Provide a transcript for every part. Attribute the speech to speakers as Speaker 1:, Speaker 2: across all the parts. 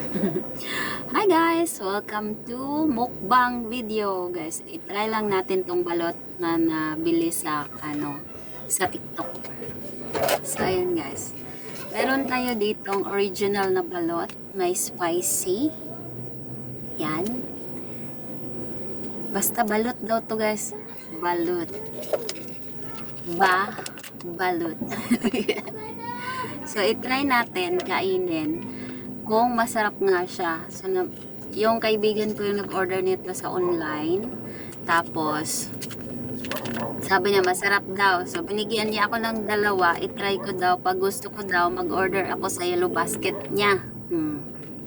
Speaker 1: Hi guys! Welcome to mukbang video guys. I-try lang natin tong balot na nabili sa sa TikTok. So ayan guys. Meron tayo ditong original na balot, may spicy. Yan. Basta balot daw to guys. Balot. Balot. So i-try natin kainin kung masarap nga siya. So, yung kaibigan ko yung nag-order nito sa online. Tapos, sabi niya masarap daw. So, binigyan niya ako ng dalawa. I-try ko daw. Pag gusto ko daw, mag-order ako sa yellow basket niya.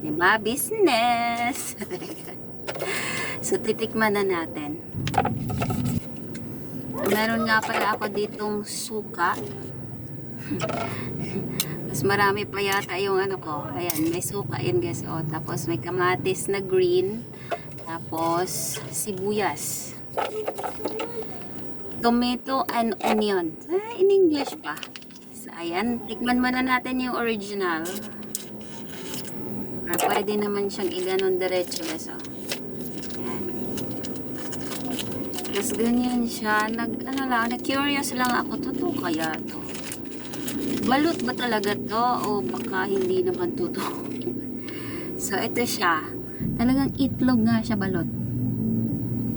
Speaker 1: Diba? Business! So, titikman na natin. Meron nga pala ako ditong suka. Mas marami pa yata yung ano ko. Ayan, may suka yun guys. O, tapos may kamatis na green. Tapos, sibuyas. Tomato and onion. In English pa. So, ayan. Tikman muna natin yung original. Or pwede naman siyang iganon diretso guys. O. Ayan. Tapos ganyan siya. Curious lang ako. Totoo kaya to? Balot ba talaga to o baka hindi naman totoo? So ito siya, talagang itlog nga siya balot.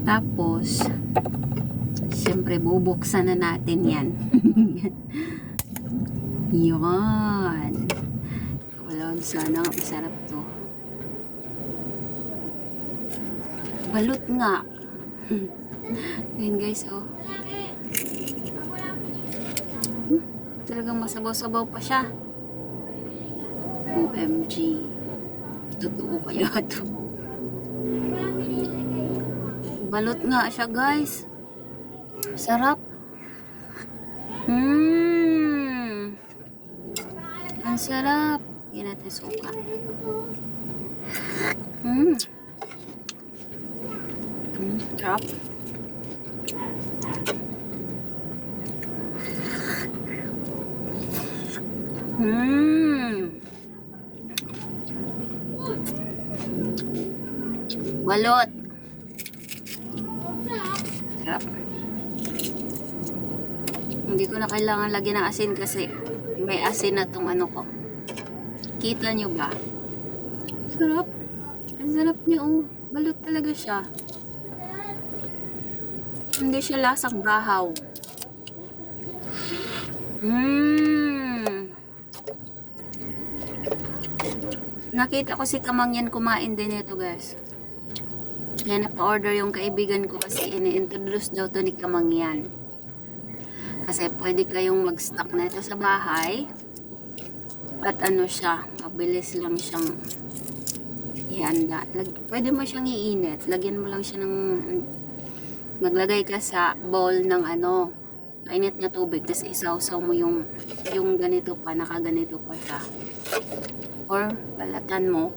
Speaker 1: Tapos siyempre bubuksan na natin yan. Yan. Wala, sana masarap to. Balot nga. Yan guys, oh. Talagang masabaw-sabaw pa siya. OMG. Totoo kaya ito. Balot nga siya guys. Sarap. Ang sarap. Yan natin suka. Sarap. Balot. Sarap. Hindi ko na kailangan lagyan ng asin kasi may asin na tong ano ko. Kita nyo ba? Sarap. Ang sarap niya, oh. Balot talaga siya. Hindi siya lasang bahaw. Nakita ko si Kamangyan kumain din ito guys. Kaya napa-order yung kaibigan ko kasi ini-introduce daw to ni Kamangyan. Kasi pwede kayong mag-stock na ito sa bahay. At ano siya, mabilis lang siyang ihanda. Pwede mo siyang iinit. Lagyan mo lang siya ng maglagay ka sa bowl ng ano, mainit na tubig. Tapos isawsaw mo yung ganito pa, nakaganito pa siya. Or balatan mo,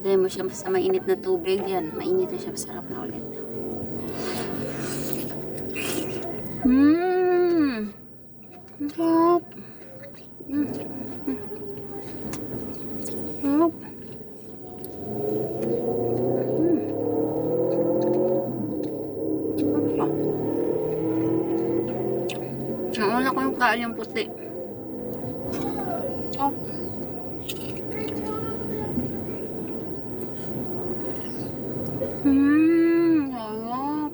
Speaker 1: lagay mo siya sa mainit na tubig. Yan, mainit na siya, masarap na ulit. Sarap. Sarap. Nauna ko yung kain yung puti. Oh. Sarap.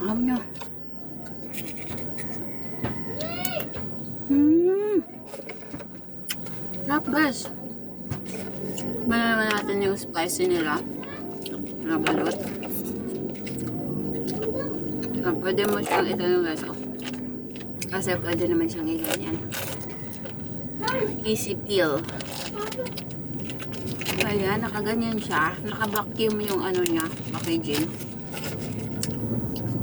Speaker 1: Alam nyo. Sarap guys. Malaman natin yung spicy nila na balot. Pwede mo siyang itanong guys. Kasi pwede naman siyang iganyan. Easy peel. Ayan, nakaganyan siya. Naka-vacuum yung ano niya, packaging.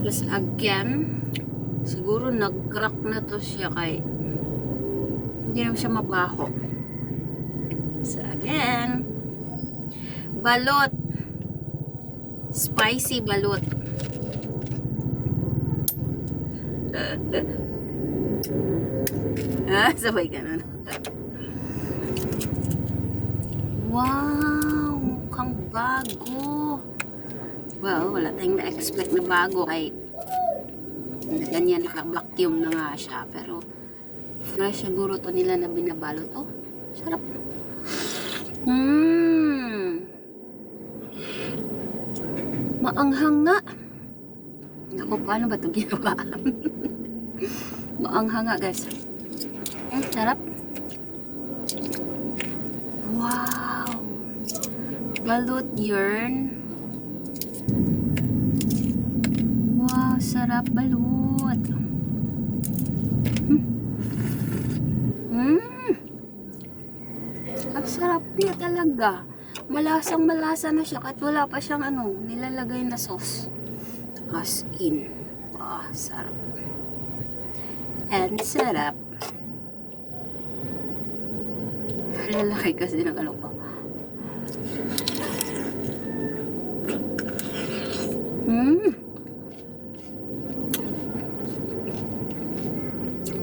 Speaker 1: Plus again, siguro nag-crack na to siya kay hindi naman siya mabaho. So again, balot. Spicy balot. Sabay ganun. Wow, mukhang bago. Well, wala tayong na-expect na bago kay ganyan naka-vacuum na nga siya. Pero fresh siguro to nila na binabalot. Oh, sarap. Maanghang nga. Naku, paano ba ito ginawa? Maanghang nga, guys. Sarap. Wow. Balut yarn. Wow, sarap balut. Ang sarap niya talaga. Malasang malasa na siya kahit wala pa siyang nilalagay na sauce. As in. Wow, sarap. And sarap. Lalaki kasi ng ko.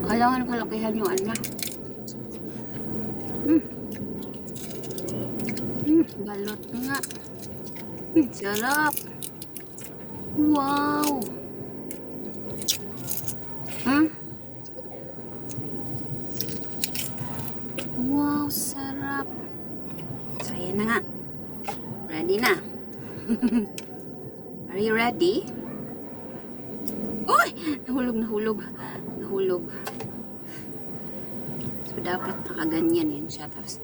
Speaker 1: Kailangan ko lakihan yung balot nga. Sarap. Wow. Wow, sarap. So, ayan na nga. Ready na. Are you ready? Uy! Nahulog. So, dapat nakaganyan yun siya. Tapos,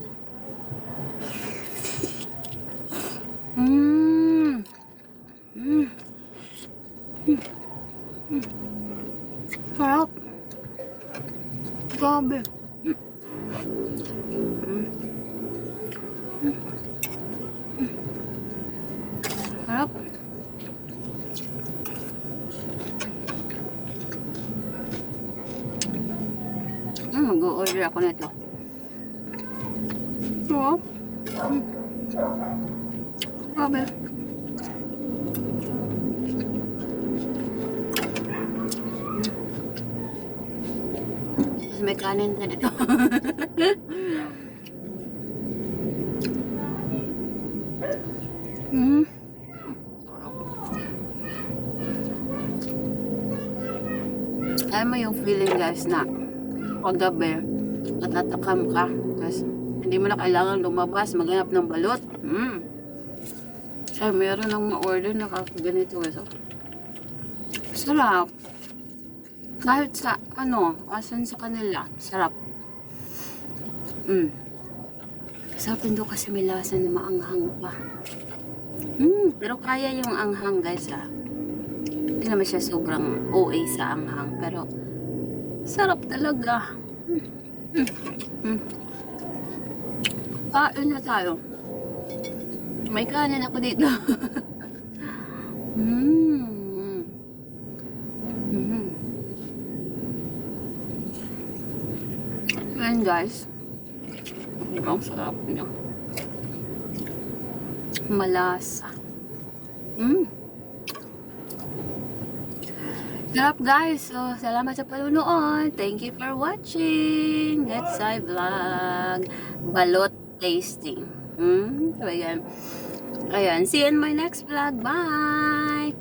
Speaker 1: sarap. Grabe. Sarap. Mag-order ako nito. Sarap. Grabe. Tapos may kanin din ito. Alam mo yung feeling, guys, na paggabi natatakam ka kasi hindi mo na kailangan lumabas maghanap ng balot. Ay, meron ng ma-order na ganito, guys. Sarap. Kahit sa asan sa kanila, sarap. Sarapin doon kasi may lasa na maanghang pa. Pero kaya yung anghang, guys, Hindi naman siya sobrang OA sa anghang, pero sarap talaga. Kain na tayo. May kanin ako dito. Ayan, guys. Ang sarap niya. Malasa. Sarap, guys. So, salamat sa panunood. Thank you for watching. Let's say vlog. Balot tasting. So, ayan. See you in my next vlog. Bye!